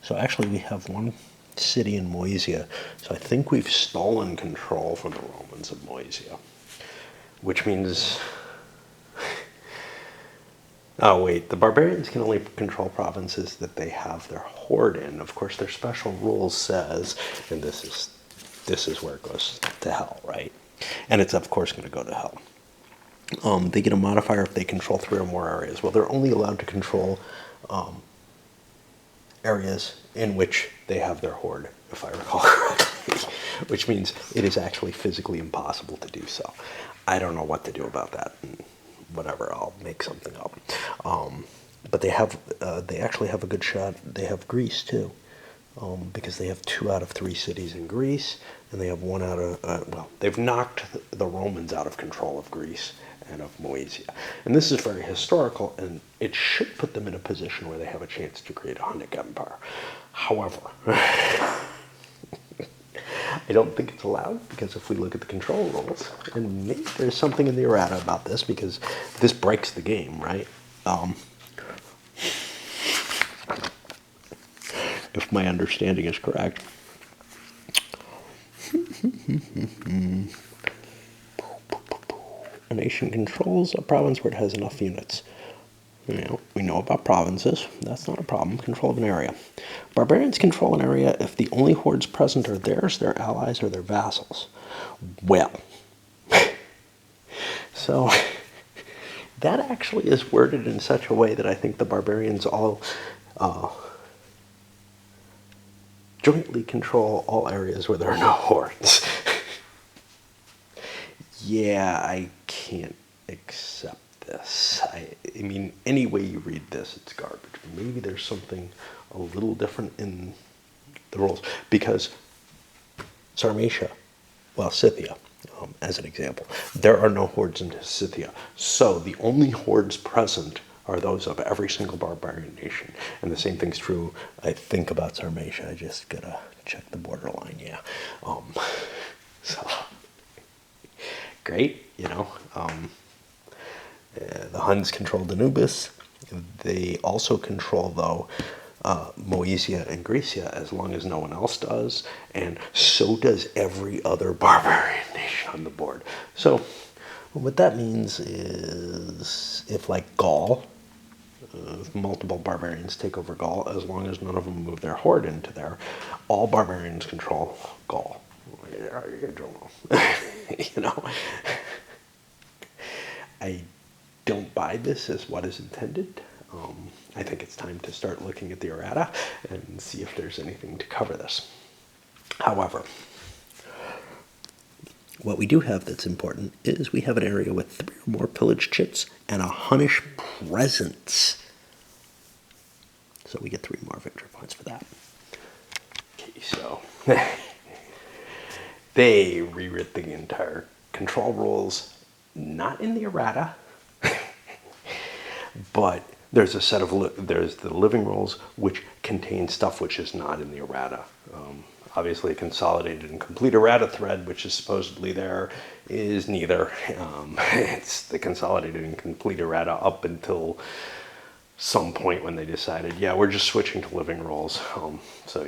So actually we have one city in Moesia. So I think we've stolen control from the Romans of Moesia. Which means... Oh wait, the barbarians can only control provinces that they have their horde in. Of course, their special rules says, and this is where it goes to hell, right? And it's, of course, going to go to hell. They get a modifier if they control 3 or more areas. Well, they're only allowed to control areas in which they have their horde, if I recall correctly, which means it is actually physically impossible to do so. I don't know what to do about that. Whatever, I'll make something up. But they actually have a good shot. They have Greece, too. Because they have 2 out of 3 cities in Greece, and they have 1 out of, they've knocked the Romans out of control of Greece and of Moesia. And this is very historical, and it should put them in a position where they have a chance to create a Hunnic empire. However, I don't think it's allowed, because if we look at the control rules, and maybe there's something in the errata about this, because this breaks the game, right? If my understanding is correct. A nation controls a province where it has enough units. We know about provinces. That's not a problem. Control of an area. Barbarians control an area if the only hordes present are theirs, their allies, or their vassals. Well, so that actually is worded in such a way that I think the barbarians all jointly control all areas where there are no hordes. Yeah, I can't accept this. I mean, any way you read this, it's garbage. Maybe there's something a little different in the rules. Because Sarmatia, well, Scythia, as an example, there are no hordes in Scythia. So the only hordes present are those of every single barbarian nation. And the same thing's true, I think, about Sarmatia. I just gotta check the borderline, yeah. So, great, the Huns control Danubis. They also control, though, Moesia and Grecia, as long as no one else does, and so does every other barbarian nation on the board. So what that means is, if like Gaul, if multiple barbarians take over Gaul, as long as none of them move their horde into there, all barbarians control Gaul. I don't buy this as what is intended. I think it's time to start looking at the errata and see if there's anything to cover this. However, what we do have that's important is we have an area with 3 or more pillage chits and a Hunnish presence. So we get 3 more victory points for that. Okay, so they rewrit the entire control rules, not in the errata, but there's a set of there's the living rules, which contain stuff which is not in the errata. Obviously, a consolidated and complete errata thread, which is supposedly there, is neither. It's the consolidated and complete errata up until some point when they decided, yeah, we're just switching to living rules. So,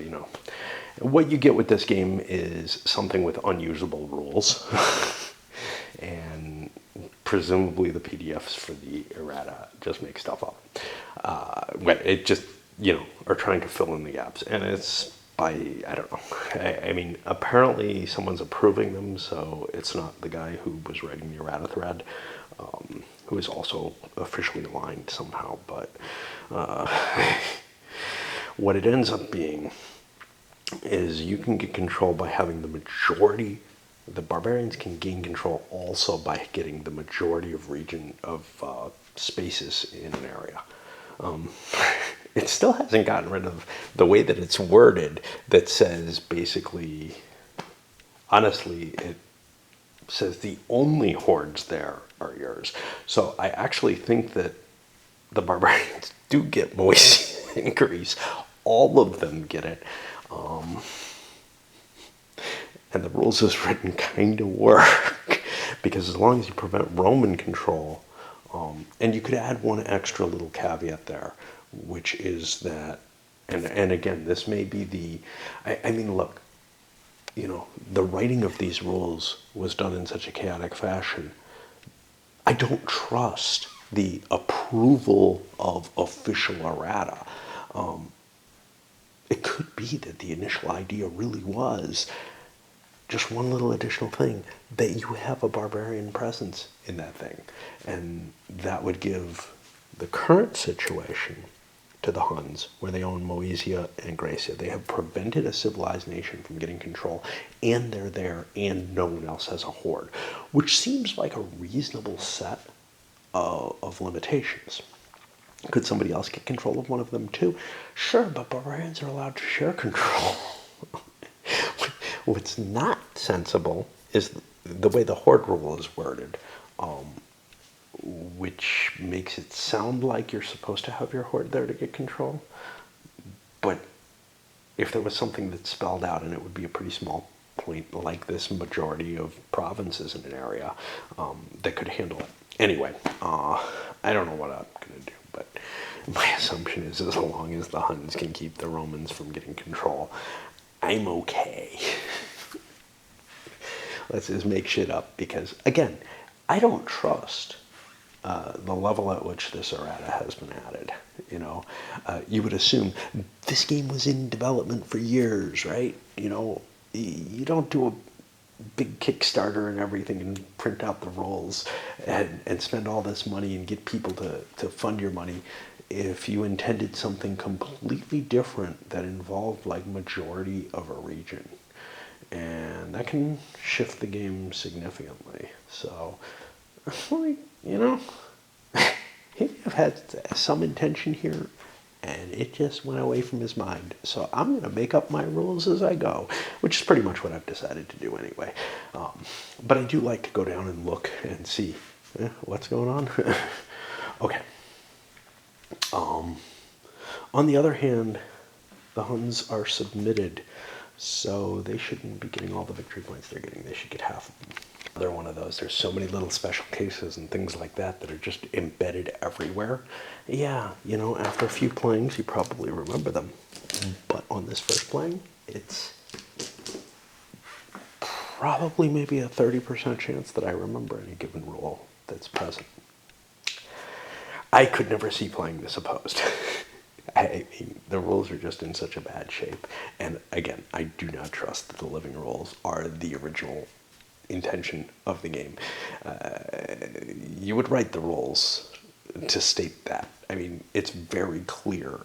what you get with this game is something with unusable rules. And presumably the PDFs for the errata just make stuff up. When it just, are trying to fill in the gaps. And it's by, I don't know. I mean, apparently someone's approving them, so it's not the guy who was writing the errata thread, who is also officially aligned somehow. But what it ends up being is you can get control by having the majority. The barbarians can gain control also by getting the majority of spaces in an area. It still hasn't gotten rid of the way that it's worded, that says basically, honestly, it says the only hordes there are yours. So I actually think that the barbarians do get Moesia and Greece. All of them get it. And the rules as written kind of work, because as long as you prevent Roman control, and you could add one extra little caveat there, which is that, and again, this may be I mean, look, the writing of these rules was done in such a chaotic fashion. I don't trust the approval of official errata. It could be that the initial idea really was just one little additional thing, that you have a barbarian presence in that thing. And that would give the current situation to the Huns, where they own Moesia and Graecia. They have prevented a civilized nation from getting control, and they're there, and no one else has a horde, which seems like a reasonable set of limitations. Could somebody else get control of one of them too? Sure, but barbarians are allowed to share control. What's not sensible is the way the horde rule is worded, which makes it sound like you're supposed to have your horde there to get control. But if there was something that spelled out, and it would be a pretty small point like this majority of provinces in an area that could handle it. Anyway, I don't know what I'm going to do, but my assumption is as long as the Huns can keep the Romans from getting control, I'm okay. Let's just make shit up because, again, I don't trust the level at which this errata has been added. You know, you would assume this game was in development for years, right? You know, you don't do a big Kickstarter and everything and print out the rolls and spend all this money and get people to fund your money if you intended something completely different that involved like majority of a region. And that can shift the game significantly. So, like, you know, he may have had some intention here, and it just went away from his mind. So I'm going to make up my rules as I go, which is pretty much what I've decided to do anyway. But I do like to go down and look and see what's going on. Okay. On the other hand, the Huns are submitted, so they shouldn't be getting all the victory points they're getting. They should get half of them. They're one of those. There's so many little special cases and things like that that are just embedded everywhere. Yeah, you know, after a few playings, you probably remember them. But on this first playing, it's probably maybe a 30% chance that I remember any given rule that's present. I could never see playing this opposed. I mean, the rules are just in such a bad shape. And again, I do not trust that the living rules are the original intention of the game. You would write the rules to state that. I mean, it's very clear.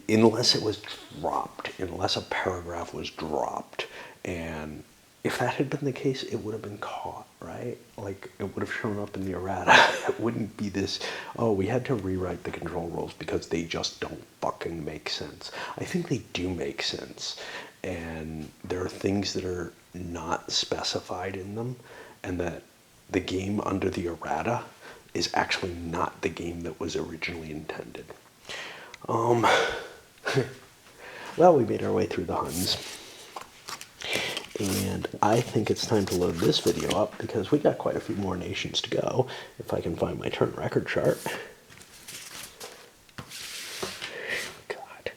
Unless it was dropped, unless a paragraph was dropped, and if that had been the case, it would have been caught, right? Like, it would have shown up in the errata. It wouldn't be this, oh, we had to rewrite the control rules because they just don't fucking make sense. I think they do make sense. And there are things that are not specified in them, and that the game under the errata is actually not the game that was originally intended. Well, we made our way through the Huns. And I think it's time to load this video up because we got quite a few more nations to go. If I can find my turn record chart. God.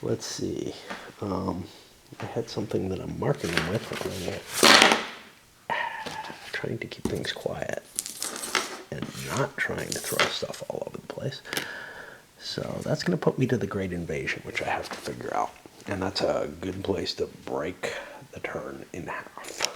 Let's see. I had something that I'm marking them with. Trying to keep things quiet and not trying to throw stuff all over the place. So that's going to put me to the Great Invasion, which I have to figure out. And that's a good place to break the turn in half.